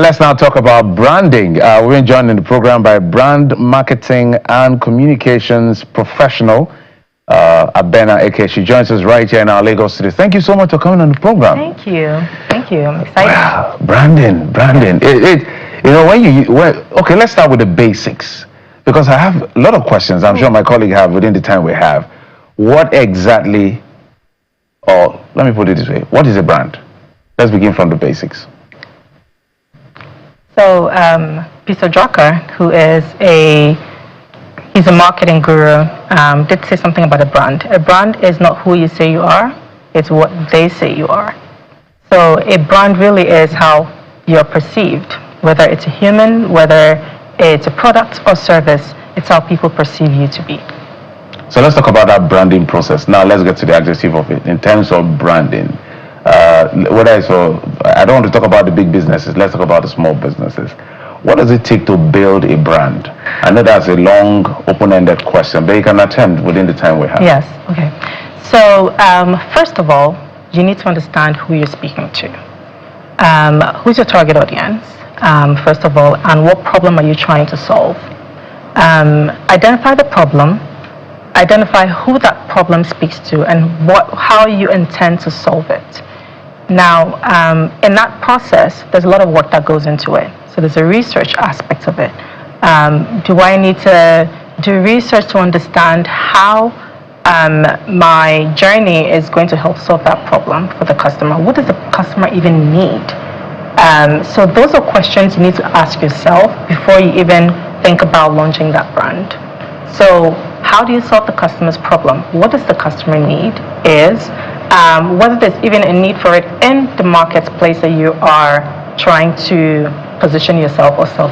let's now talk about branding. We're being joined in the program by brand marketing and communications professional, Abena Eke. She joins us right here in our Lagos studio. Thank you so much for coming on the program. Thank you. I'm excited. Wow, branding. Okay, let's start with the basics, because I have a lot of questions. I'm sure my colleague have within the time we have. What exactly, or let me put it this way, what is a brand? Let's begin from the basics. So, Peter Drucker, who is he's a marketing guru, did say something about a brand. A brand is not who you say you are, it's what they say you are. So a brand really is how you're perceived, whether it's a human, whether it's a product or service, it's how people perceive you to be. So let's talk about that branding process. Now let's get to the adjective of it. In terms of branding, whether it's I don't want to talk about the big businesses, let's talk about the small businesses. What does it take to build a brand? I know that's a long, open-ended question, but you can attempt within the time we have. Yes, okay. So first of all, you need to understand who you're speaking to. Who's your target audience, first of all, and what problem are you trying to solve? Identify the problem, identify who that problem speaks to, and how you intend to solve it. Now, in that process, there's a lot of work that goes into it. So there's a research aspect of it. Do I need to do research to understand how my journey is going to help solve that problem for the customer? What does the customer even need? So those are questions you need to ask yourself before you even think about launching that brand. So how do you solve the customer's problem? What does the customer need whether there's even a need for it in the marketplace that you are trying to position yourself or sell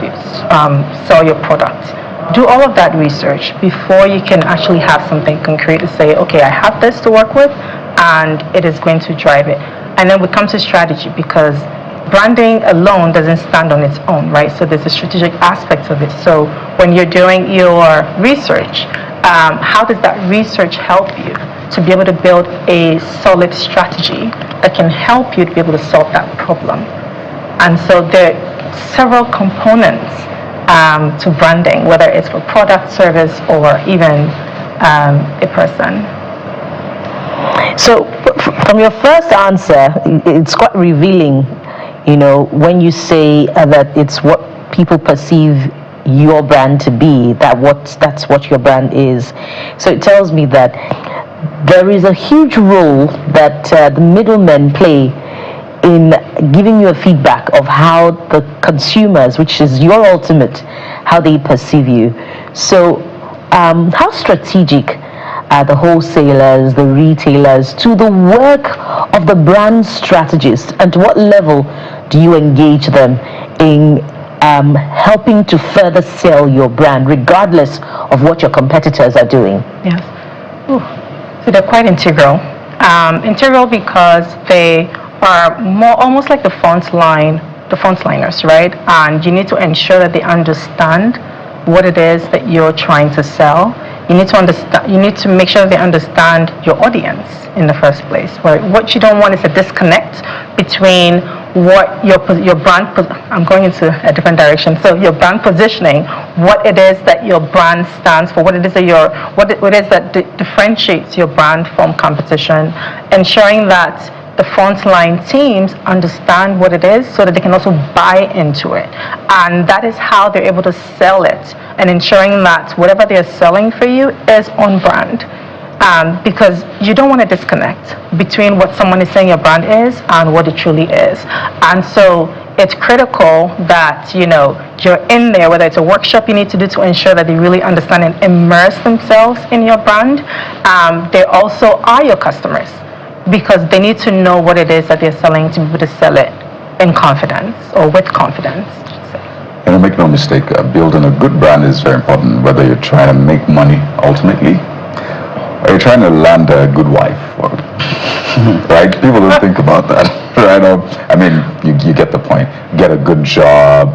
your product. Do all of that research before you can actually have something concrete to say, okay, I have this to work with and it is going to drive it. And then we come to strategy, because branding alone doesn't stand on its own, right? So there's a strategic aspect of it. So when you're doing your research, how does that research help you to be able to build a solid strategy that can help you to be able to solve that problem? And so there are several components to branding, whether it's for product, service, or even a person. So from your first answer, it's quite revealing, when you say that it's what people perceive your brand to be, that's what your brand is. So it tells me that there is a huge role that the middlemen play in giving you a feedback of how the consumers, which is your ultimate, how they perceive you. So how strategic are the wholesalers, the retailers, to the work of the brand strategist, and to what level do you engage them in helping to further sell your brand, regardless of what your competitors are doing? Yes. Ooh. So they're quite integral. Integral because they are more almost like the frontliners, right? And you need to ensure that they understand what it is that you're trying to sell. You need to make sure they understand your audience in the first place. Right? What you don't want is a disconnect between what your brand, I'm going into a different direction. So your brand positioning, what it is that your brand stands for, what it is that differentiates your brand from competition, ensuring that the frontline teams understand what it is so that they can also buy into it. And that is how they're able to sell it, and ensuring that whatever they're selling for you is on brand. Because you don't want to disconnect between what someone is saying your brand is and what it truly is. And so it's critical that you're in there, whether it's a workshop you need to do to ensure that they really understand and immerse themselves in your brand. They also are your customers, because they need to know what it is that they're selling to be able to sell it in confidence, or with confidence. Make no mistake, building a good brand is very important, whether you're trying to make money ultimately, or you're trying to land a good wife, right? People don't think about that, right? I mean, you get the point. Get a good job,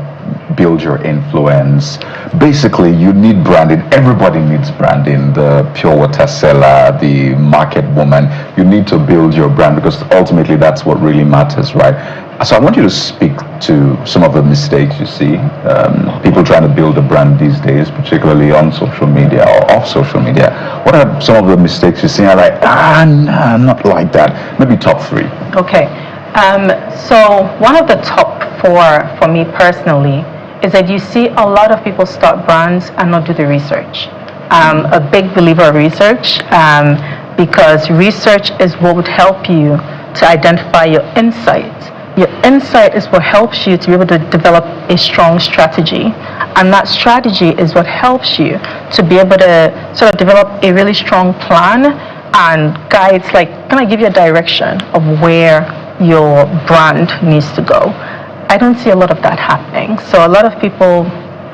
build your influence. Basically, you need branding. Everybody needs branding. The pure water seller, the market woman. You need to build your brand because ultimately that's what really matters, right? So I want you to speak to some of the mistakes you see. People trying to build a brand these days, particularly on social media or off social media. What are some of the mistakes you see? I'm like, nah, not like that. Maybe top 3. Okay. So one of the top 4 for me personally is that you see a lot of people start brands and not do the research. A big believer of research because research is what would help you to identify your insight. Your insight is what helps you to be able to develop a strong strategy. And that strategy is what helps you to be able to sort of develop a really strong plan and guides, like, kind of give you a direction of where your brand needs to go. I don't see a lot of that happening. So a lot of people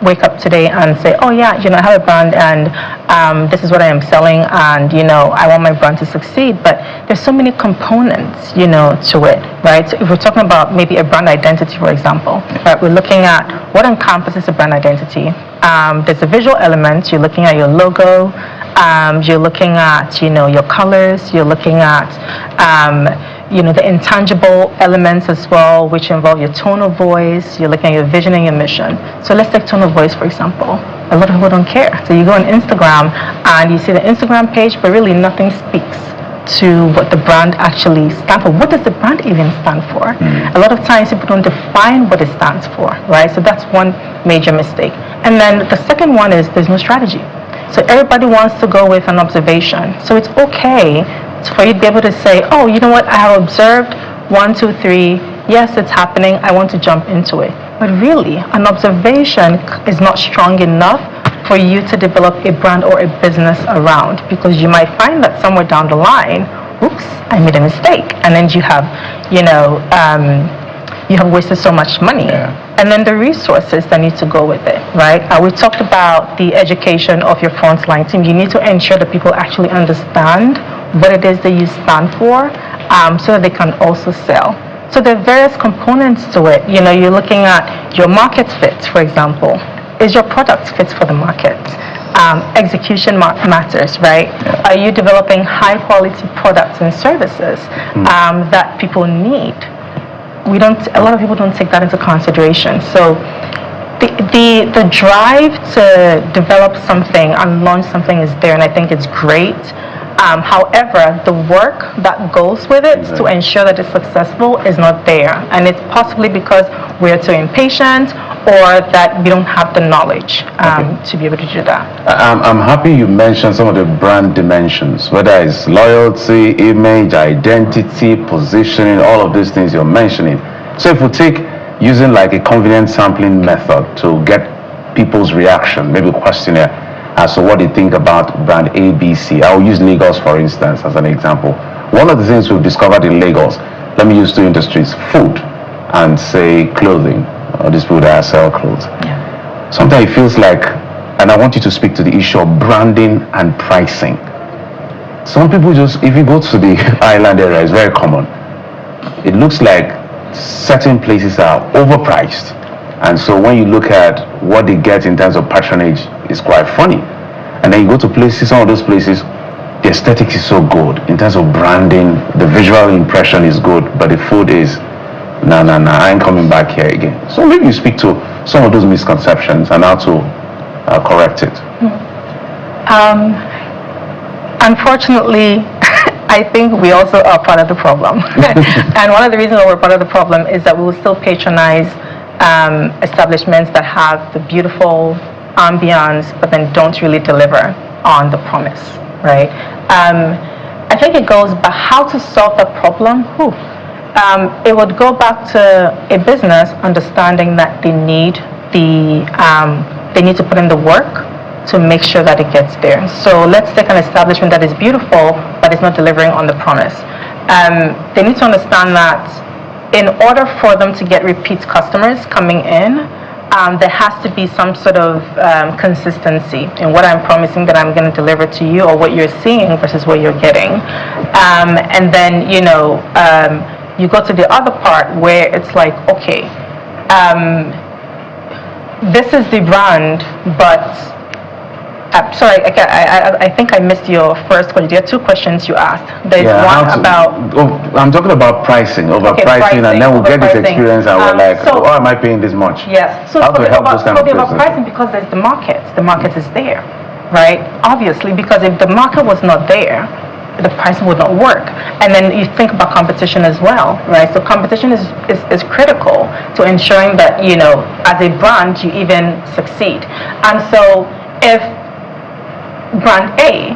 wake up today and say, oh yeah, I have a brand and this is what I am selling and, I want my brand to succeed. But there's so many components, to it, right? So if we're talking about maybe a brand identity, for example, right, we're looking at what encompasses a brand identity. There's a visual element. You're looking at your logo. You're looking at, your colors. You're looking at, the intangible elements as well, which involve your tone of voice. You're looking at your vision and your mission. So let's take tone of voice, for example. A lot of people don't care. So you go on Instagram and you see the Instagram page, but really nothing speaks to what the brand actually stands for. What does the brand even stand for? A lot of times people don't define what it stands for, right? So that's one major mistake. And then the second one is there's no strategy. So everybody wants to go with an observation. So it's okay for you to be able to say, oh, you know what, I have observed 1, 2, 3. Yes, it's happening. I want to jump into it. But really, an observation is not strong enough for you to develop a brand or a business around, because you might find that somewhere down the line, oops, I made a mistake. And then you have, you have wasted so much money. Yeah. And then the resources that need to go with it, right? We talked about the education of your frontline team. You need to ensure that people actually understand what it is that you stand for, so that they can also sell. So there are various components to it. You're looking at your market fit, for example. Is your product fit for the market? Execution matters, right? Yeah. Are you developing high quality products and services that people need? A lot of people don't take that into consideration. So the drive to develop something and launch something is there, and I think it's great. However, the work that goes with it to ensure that it's successful is not there. And it's possibly because we're too impatient or that we don't have the knowledge to be able to do that. I'm happy you mentioned some of the brand dimensions, whether it's loyalty, image, identity, positioning, all of these things you're mentioning. So if we take using like a convenient sampling method to get people's reaction, maybe a questionnaire, as to what they think about brand ABC. I'll use Lagos, for instance, as an example. One of the things we've discovered in Lagos, let me use 2 industries, food and say clothing, or these people that sell clothes. Yeah. Sometimes it feels like, and I want you to speak to the issue of branding and pricing. Some people just, if you go to the island area, it's very common. It looks like certain places are overpriced. And so when you look at what they get in terms of patronage, it's quite funny. And then you go to places, some of those places, the aesthetics is so good. In terms of branding, the visual impression is good, but the food is, nah, I ain't coming back here again. So maybe you speak to some of those misconceptions and how to correct it. Unfortunately, I think we also are part of the problem. And one of the reasons why we're part of the problem is that we will still patronize establishments that have the beautiful ambience, but then don't really deliver on the promise, right? I think it goes back how to solve that problem. It would go back to a business understanding that they need to put in the work to make sure that it gets there. So let's take an establishment that is beautiful, but it's not delivering on the promise. They need to understand that in order for them to get repeat customers coming in, there has to be some sort of consistency in what I'm promising that I'm going to deliver to you, or what you're seeing versus what you're getting. And then, you go to the other part where it's like, okay, this is the brand, but sorry, I think I missed your first question. There are two questions you asked. There's one about. Oh, I'm talking about pricing, overpricing, and then we'll get this experience, and we're like, so, why am I paying this much? Yes. So how to help those kind of businesses? Overpricing because there's the market. The market is there, right? Obviously, because if the market was not there, the pricing would not work. And then you think about competition as well, right? So competition is critical to ensuring that, as a brand, you even succeed. And so if brand A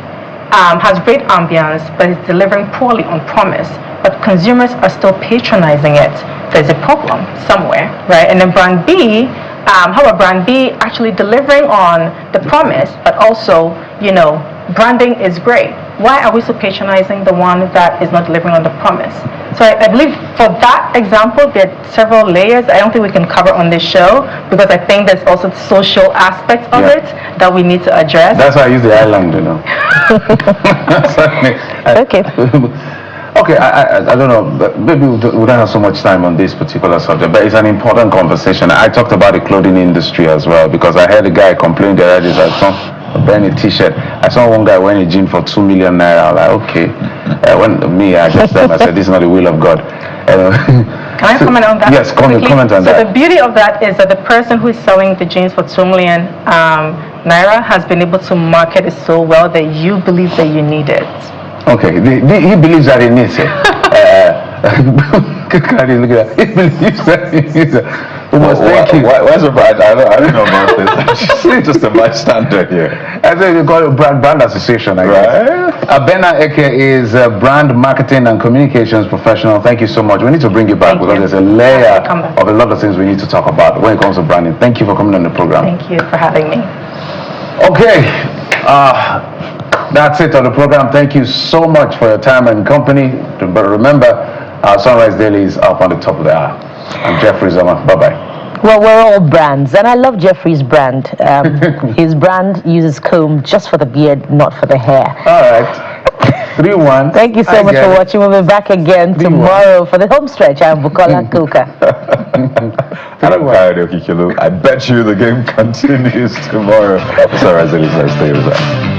has great ambience, but is delivering poorly on promise, but consumers are still patronizing it, there's a problem somewhere, right? And then brand B, how about brand B actually delivering on the promise, but also, branding is great. Why are we so patronizing the one that is not delivering on the promise? So I believe for that example, there are several layers. I don't think we can cover on this show because I think there's also the social aspect of it that we need to address. That's why I use the island, Okay. Okay, I don't know, but maybe we don't have so much time on this particular subject, but it's an important conversation. I talked about the clothing industry as well because I heard a guy complain the other day that wearing a t-shirt. I saw one guy wearing a jean for 2 million naira. I was like, okay. I just them, I said, this is not the will of God. Can I comment on that? Yes, comment on that. So the beauty of that is that the person who is selling the jeans for 2 million naira has been able to market it so well that you believe that you need it. Okay, he believes that he needs it. He believes that he needs it. Where's the brand? I don't know about this. I'm just a bystander here. I think we call it brand association, I guess. Abena Eke is a brand marketing and communications professional. Thank you so much. We need to bring you back because there's a layer of a lot of things we need to talk about when it comes to branding. Thank you for coming on the program. Thank you for having me. Okay. That's it on the program. Thank you so much for your time and company. But remember, our Sunrise Daily is up on the top of the hour. I'm Jeffrey Zama. Bye-bye. Well, we're all brands, and I love Jeffrey's brand. His brand uses comb just for the beard, not for the hair. All right. 3-1. Thank you so much for watching. We'll be back again tomorrow for the home stretch. I'm Bukola Kuka. And I'm Kayode Okikilu. I bet you the game continues tomorrow. Sorry, Stay with us.